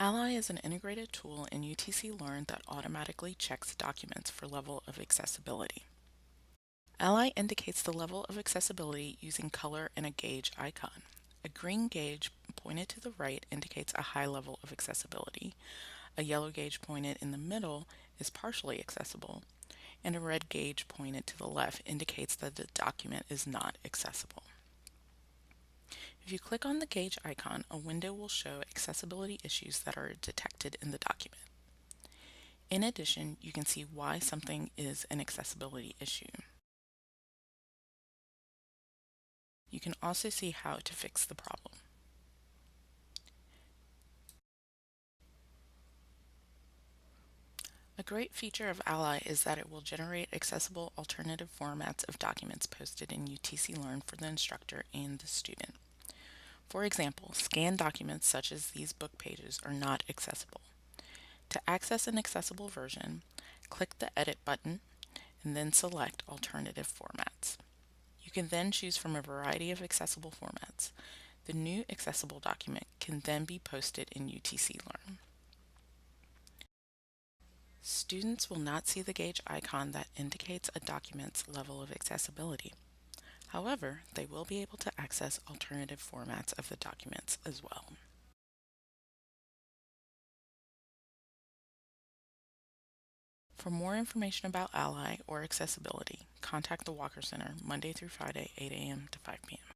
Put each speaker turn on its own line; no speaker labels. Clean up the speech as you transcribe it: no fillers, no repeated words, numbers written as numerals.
Ally is an integrated tool in UTC Learn that automatically checks documents for level of accessibility. Ally indicates the level of accessibility using color and a gauge icon. A green gauge pointed to the right indicates a high level of accessibility. A yellow gauge pointed in the middle is partially accessible, and a red gauge pointed to the left indicates that the document is not accessible. If you click on the gauge icon, a window will show accessibility issues that are detected in the document. In addition, you can see why something is an accessibility issue. You can also see how to fix the problem. A great feature of Ally is that it will generate accessible alternative formats of documents posted in UTC Learn for the instructor and the student. For example, scanned documents such as these book pages are not accessible. To access an accessible version, click the Edit button and then select Alternative Formats. You can then choose from a variety of accessible formats. The new accessible document can then be posted in UTC Learn. Students will not see the gauge icon that indicates a document's level of accessibility. However, they will be able to access alternative formats of the documents as well. For more information about Ally or accessibility, contact the Walker Center Monday through Friday, 8 a.m. to 5 p.m.